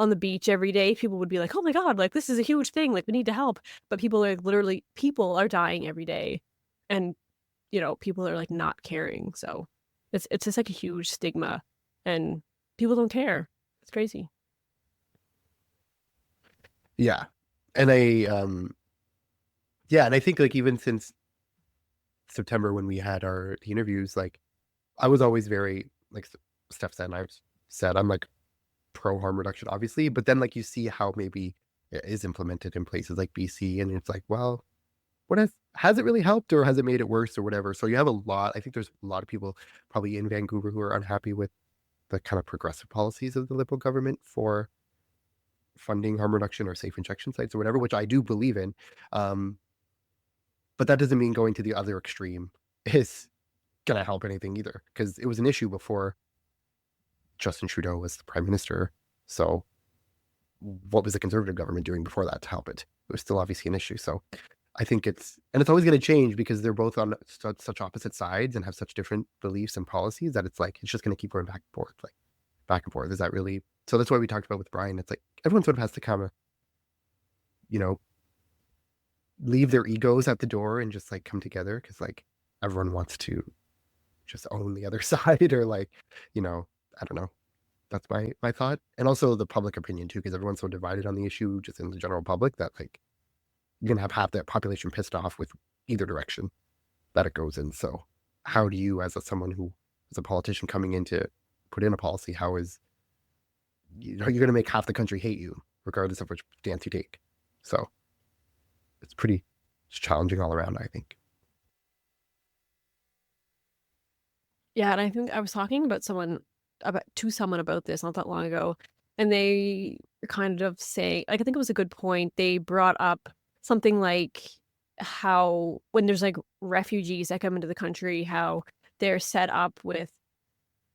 the beach every day, people would be like, oh my God, like this is a huge thing. Like we need to help. But people are like, literally people are dying every day. And people are like not caring. So it's just like a huge stigma and people don't care. It's crazy. Yeah. And yeah, and I think like even since September when we had the interviews, like I was always very like Steph said, and I've said I'm like pro harm reduction, obviously, but then like you see how maybe it is implemented in places like BC, and it's like, well, what has it really helped, or has it made it worse, or whatever? So you have a lot. I think there's a lot of people probably in Vancouver who are unhappy with the kind of progressive policies of the Liberal government for funding harm reduction or safe injection sites or whatever, which I do believe in. But that doesn't mean going to the other extreme is going to help anything either, because it was an issue before Justin Trudeau was the prime minister. So what was the conservative government doing before that to help it? It was still obviously an issue. So I think it's always going to change because they're both on such opposite sides and have such different beliefs and policies that it's like, it's just going to keep going back and forth, like back and forth. Is that really? So that's what we talked about with Brian. It's like everyone sort of has to kind of, you know, leave their egos at the door and just like come together, because like everyone wants to just own the other side, or like, I don't know. That's my thought. And also the public opinion too, because everyone's so divided on the issue just in the general public that like you're gonna have half that population pissed off with either direction that it goes in. So how do you, as someone who is a politician coming in to put in a policy, how is you're going to make half the country hate you regardless of which stance you take? So it's challenging all around, I think. Yeah, and I think I was talking about someone about this not that long ago, and they were kind of saying, like, I think it was a good point. They brought up something like how when there's like refugees that come into the country, how they're set up with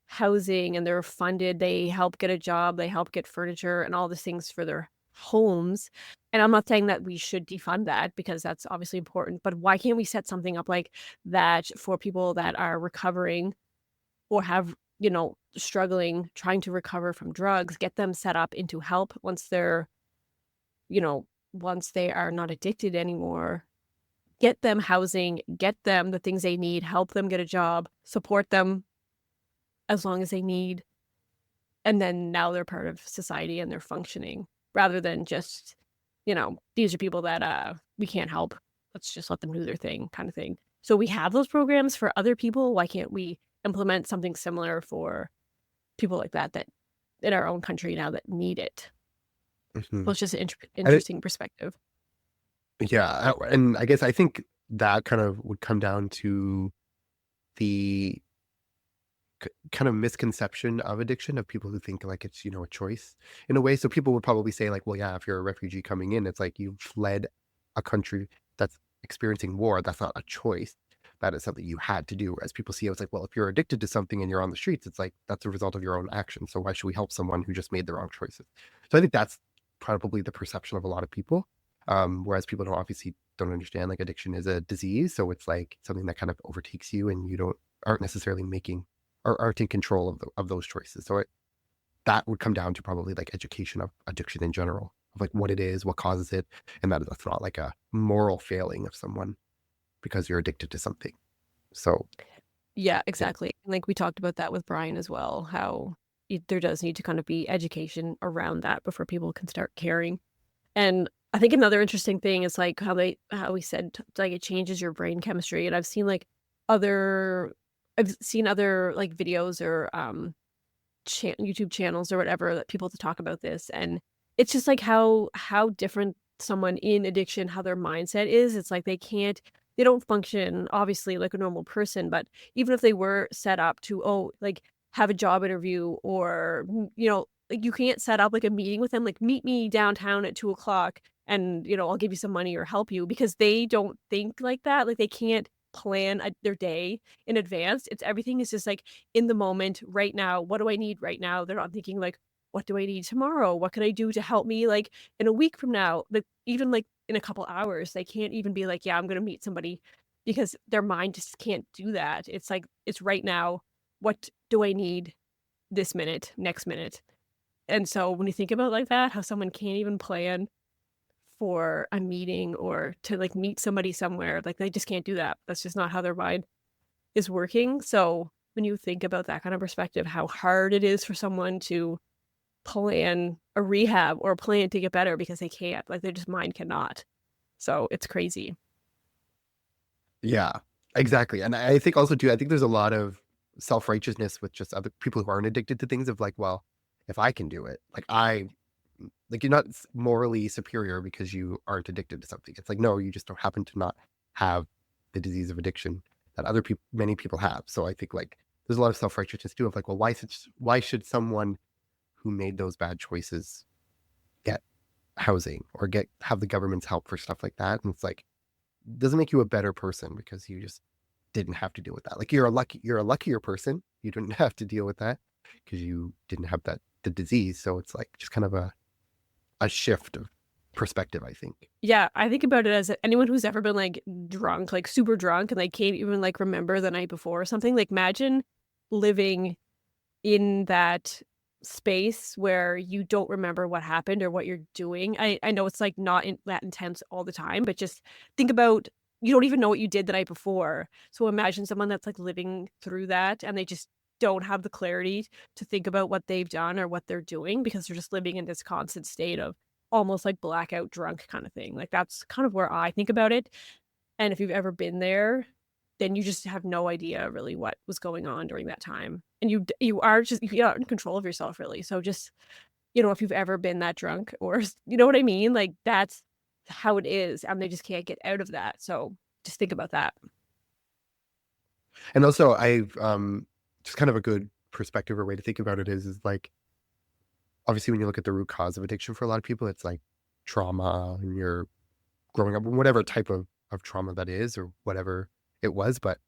housing and they're funded, they help get a job, they help get furniture and all these things for their homes. And I'm not saying that we should defund that because that's obviously important, but why can't we set something up like that for people that are recovering or have, struggling, trying to recover from drugs, get them set up into help you know, once they are not addicted anymore, get them housing, get them the things they need, help them get a job, support them as long as they need. And then now they're part of society and they're functioning rather than just, these are people that we can't help. Let's just let them do their thing kind of thing. So we have those programs for other people. Why can't we implement something similar for people like that in our own country now that need it? Mm-hmm. So it's just an interesting perspective. Yeah. And I guess I think that kind of would come down to the kind of misconception of addiction, of people who think like it's, a choice in a way. So people would probably say like, well, yeah, if you're a refugee coming in, it's like you fled a country that's experiencing war. That's not a choice. That is something you had to do. As people see it, it's like, well, if you're addicted to something and you're on the streets, it's like that's a result of your own action. So why should we help someone who just made the wrong choices? So I think that's probably the perception of a lot of people. Whereas people don't understand like addiction is a disease. So it's like something that kind of overtakes you and you aren't necessarily making or aren't in control of those choices. So that would come down to probably like education of addiction in general, of like what it is, what causes it, and that's not like a moral failing of someone because you're addicted to something. So yeah, exactly. And like we talked about that with Brian as well, how there does need to kind of be education around that before people can start caring. And I think another interesting thing is like how we said like it changes your brain chemistry. And I've seen other like videos or YouTube channels or whatever that people to talk about this, and it's just like how different someone in addiction, how their mindset is. It's like they don't function obviously like a normal person, but even if they were set up to like have a job interview or like you can't set up like a meeting with them, like meet me downtown at 2:00 and I'll give you some money or help you, because they don't think like that. Like they can't plan their day in advance. It's everything is just like in the moment right now. What do I need right now? They're not thinking like, what do I need tomorrow? What can I do to help me like in a week from now? Like even like in a couple hours, they can't even be like, yeah, I'm going to meet somebody, because their mind just can't do that. It's like, it's right now. What do I need this minute, next minute? And so when you think about like that, how someone can't even plan for a meeting or to like meet somebody somewhere, like they just can't do that. That's just not how their mind is working. So when you think about that kind of perspective, how hard it is for someone to plan a rehab or plan to get better because they can't, like their just mind cannot. So it's crazy. yeah, exactly. And I think also too, I think there's a lot of self-righteousness with just other people who aren't addicted to things, of like, well, if I can do it, like you're not morally superior because you aren't addicted to something. It's like, no, you just don't happen to not have the disease of addiction that many people have. So I think like there's a lot of self-righteousness too, of like, well, why should someone who made those bad choices get housing or have the government's help for stuff like that? And it's like, it doesn't make you a better person because you just didn't have to deal with that. Like you're a luckier person. You didn't have to deal with that because you didn't have the disease. So it's like just kind of a shift of perspective, I think. Yeah, I think about it as anyone who's ever been like drunk, like super drunk, and they can't even like remember the night before or something. Like imagine living in that space where you don't remember what happened or what you're doing. I know it's like not that intense all the time, but just think about you don't even know what you did the night before. So imagine someone that's like living through that and they just don't have the clarity to think about what they've done or what they're doing because they're just living in this constant state of almost like blackout drunk kind of thing. Like that's kind of where I think about it. And if you've ever been there, then you just have no idea really what was going on during that time. And you are just you're not in control of yourself really. So just, if you've ever been that drunk or you know what I mean? Like that's how it is and they just can't get out of that. So just think about that. And also, I've just kind of a good perspective or way to think about it is like, obviously, when you look at the root cause of addiction for a lot of people, it's like trauma and you're growing up, whatever type of trauma that is, or whatever it was, but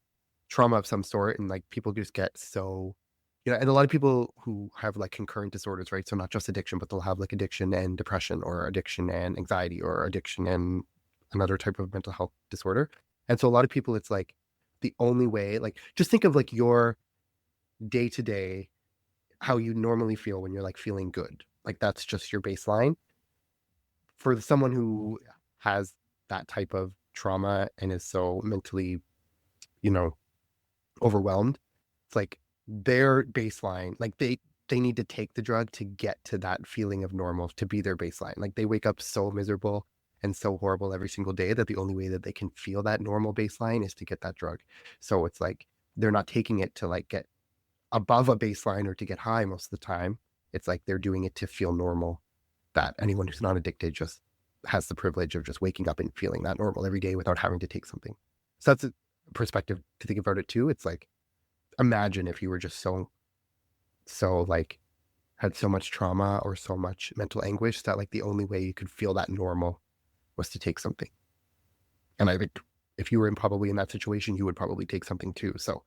trauma of some sort. And like people just get so, and a lot of people who have like concurrent disorders, right? So not just addiction, but they'll have like addiction and depression, or addiction and anxiety, or addiction and another type of mental health disorder. And so a lot of people, it's like the only way, like just think of like your day to day, how you normally feel when you're like feeling good. Like that's just your baseline. For someone who has that type of trauma and is so mentally, you know, overwhelmed, it's like their baseline, like they need to take the drug to get to that feeling of normal, to be their baseline. Like they wake up so miserable and so horrible every single day that the only way that they can feel that normal baseline is to get that drug. So it's like they're not taking it to like get above a baseline or to get high most of the time. It's like they're doing it to feel normal. That anyone who's not addicted just has the privilege of just waking up and feeling that normal every day without having to take something. So that's a perspective to think about it too. It's like, imagine if you were just so like had so much trauma or so much mental anguish that like the only way you could feel that normal was to take something. And I think if you were probably in that situation, you would probably take something too. So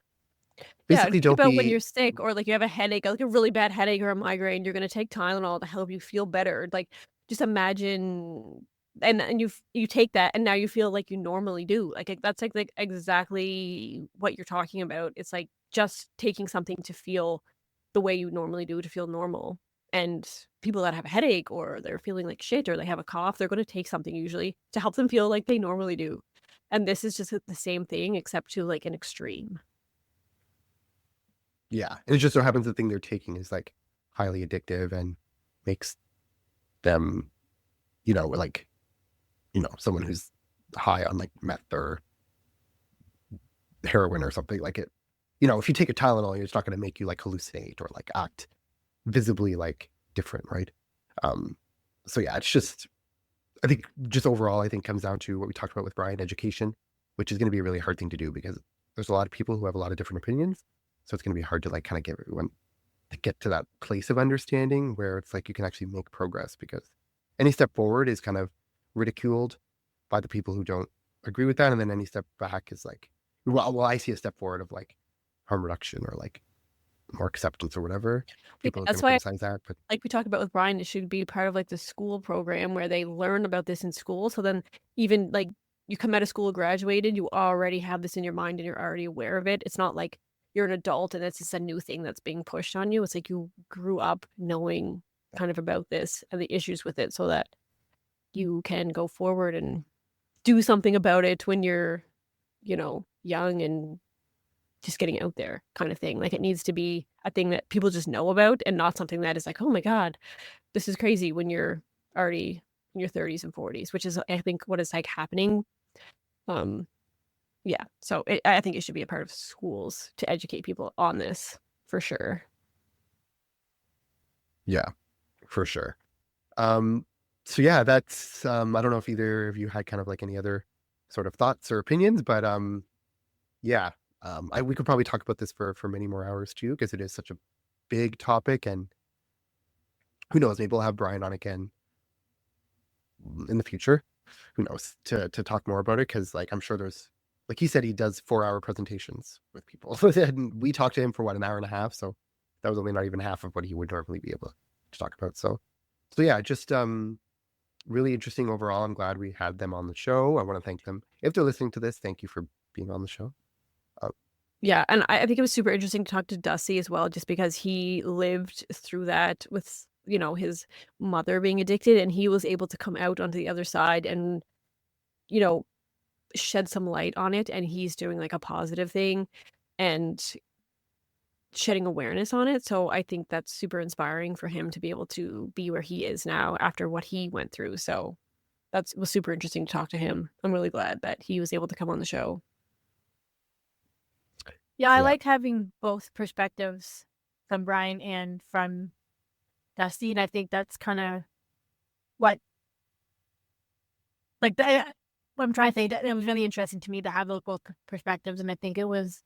Yeah, basically think don't about when be, you're sick or like you have a headache, like a really bad headache or a migraine, you're gonna take Tylenol to help you feel better. Like just imagine and you take that and now you feel like you normally do. That's like exactly what you're talking about. It's like just taking something to feel the way you normally do to feel normal. And people that have a headache or they're feeling like shit or they have a cough, they're gonna take something usually to help them feel like they normally do. And this is just the same thing except to like an extreme. yeah. And it just so happens the thing they're taking is like highly addictive and makes them, like, someone who's high on like meth or heroin or something like it. If you take a Tylenol, it's not going to make you like hallucinate or like act visibly like different, right? Um, so yeah, it's just, I think just overall, I think comes down to what we talked about with Brian, education, which is going to be a really hard thing to do because there's a lot of people who have a lot of different opinions. So it's going to be hard to like kind of get everyone to get to that place of understanding where it's like you can actually make progress, because any step forward is kind of ridiculed by the people who don't agree with that. And then any step back is like, well, I see a step forward of like harm reduction or like more acceptance or whatever. Yeah, People are going that's to why criticize that, but like we talked about with Brian, it should be part of like the school program where they learn about this in school. So then even like you come out of school, graduated, you already have this in your mind and you're already aware of it. It's not like you're an adult and it's just a new thing that's being pushed on you. It's like you grew up knowing kind of about this and the issues with it so that you can go forward and do something about it when you're, young and just getting out there kind of thing. Like it needs to be a thing that people just know about and not something that is like, oh my God, this is crazy when you're already in your 30s and 40s, which is I think what is like happening. Um, yeah. So I think it should be a part of schools to educate people on this for sure. yeah, for sure. Um, so yeah, that's I don't know if either of you had kind of like any other sort of thoughts or opinions, but yeah, we could probably talk about this for many more hours too, because it is such a big topic, and who knows, maybe we'll have Brian on again in the future. Who knows, to talk more about it, because like I'm sure there's, like he said, he does 4-hour presentations with people, and we talked to him for what, an hour and a half, so that was only not even half of what he would normally be able to talk about. So yeah, just really interesting overall. I'm glad we had them on the show. I want to thank them. If they're listening to this, thank you for being on the show. Yeah, and I think it was super interesting to talk to Dusty as well, just because he lived through that with, his mother being addicted, and he was able to come out onto the other side and, you know, shed some light on it, and he's doing like a positive thing and shedding awareness on it. So I think that's super inspiring for him to be able to be where he is now after what he went through. So that was super interesting to talk to him. I'm really glad that he was able to come on the show. Yeah, I Yeah. liked having both perspectives from Brian and from Dusty, and I think that's kind of what, like, what I'm trying to say. That it was really interesting to me to have those both perspectives, and I think it was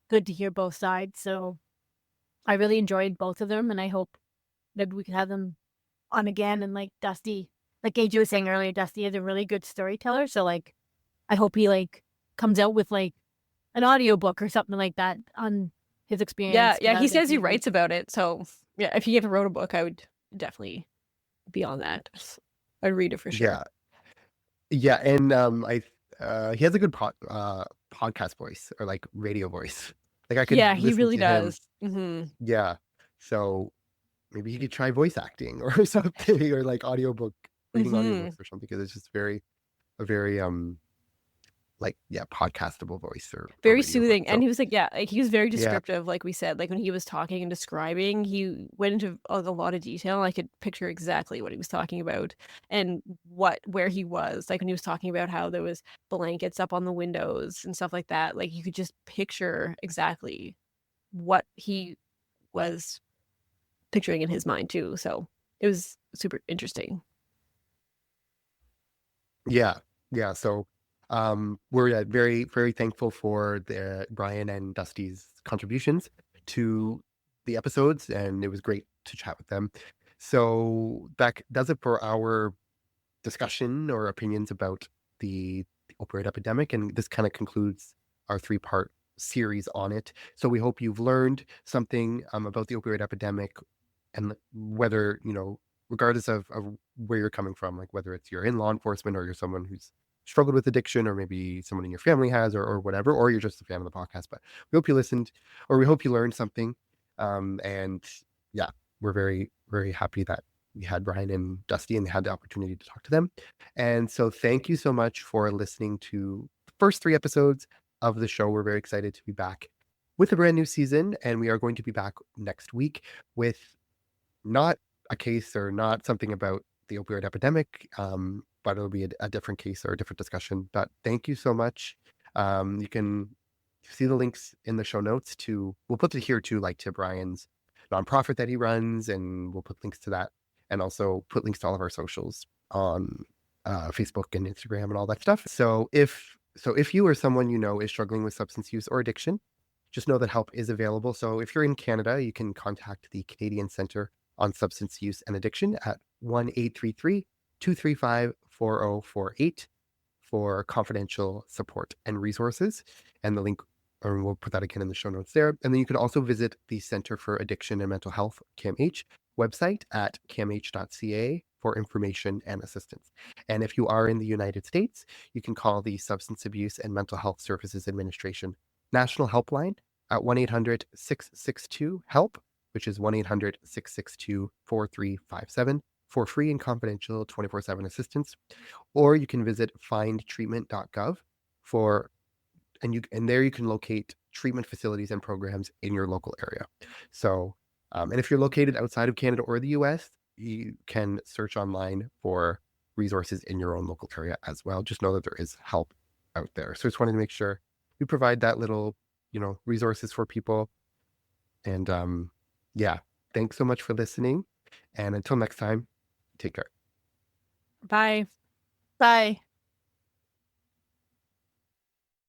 good to hear both sides. So I really enjoyed both of them, and I hope that we could have them on again. And like Dusty, like AJ was saying earlier, Dusty is a really good storyteller. So like, I hope he like comes out with like an audiobook or something like that on his experience. Yeah, I he think says he he'd be- writes about it. So yeah, if he ever wrote a book, I would definitely be on that. I'd read it for sure. Yeah, and he has a good podcast voice or like radio voice. Like I could Yeah, he listen really to him. does. Hmm. Yeah, so maybe he could try voice acting or something, or like reading Hmm. audiobooks or something, because it's just a very podcastable voice or Very radio voice. soothing. And So he was like, yeah, like he was very yeah, descriptive, like we said. Like when he was talking and describing, he went into a lot of detail. I could picture exactly what he was talking about and where he was. Like when he was talking about how there was blankets up on the windows and stuff like that. Like you could just picture exactly what he was picturing in his mind too. So it was super interesting. yeah. So we're very very thankful for the Brian and Dusty's contributions to the episodes, and it was great to chat with them. So that does it for our discussion or opinions about the opioid epidemic, and this kind of concludes our three-part series on it. So we hope you've learned something about the opioid epidemic, and whether, regardless of where you're coming from, like whether it's you're in law enforcement or you're someone who's struggled with addiction, or maybe someone in your family has, or whatever, or you're just a fan of the podcast. But we hope you listened, or we hope you learned something. And yeah, we're very very happy that we had Brian and Dusty and had the opportunity to talk to them. And so thank you so much for listening to the first 3 episodes of the show. We're very excited to be back with a brand new season, and we are going to be back next week with not a case or not something about the opioid epidemic, but it'll be a different case or a different discussion. But thank you so much. You can see the links in the show notes we'll put it here too, like to Brian's nonprofit that he runs, and we'll put links to that, and also put links to all of our socials on Facebook and Instagram and all that stuff. So if you or someone you know is struggling with substance use or addiction, just know that help is available. So if you're in Canada, you can contact the Canadian Centre on Substance Use and Addiction at 1-833-235-4048 for confidential support and resources. And the link, or we'll put that again in the show notes there. And then you can also visit the Center for Addiction and Mental Health, CAMH, website at camh.ca for information and assistance. And if you are in the United States, you can call the Substance Abuse and Mental Health Services Administration National Helpline at 1-800-662-HELP, which is 1-800-662-4357, for free and confidential 24/7 assistance. Or you can visit findtreatment.gov and there you can locate treatment facilities and programs in your local area. So, and if you're located outside of Canada or the US, you can search online for resources in your own local area as well. Just know that there is help out there. So just wanted to make sure we provide that little, resources for people. And yeah, thanks so much for listening. And until next time, take care. Bye. Bye.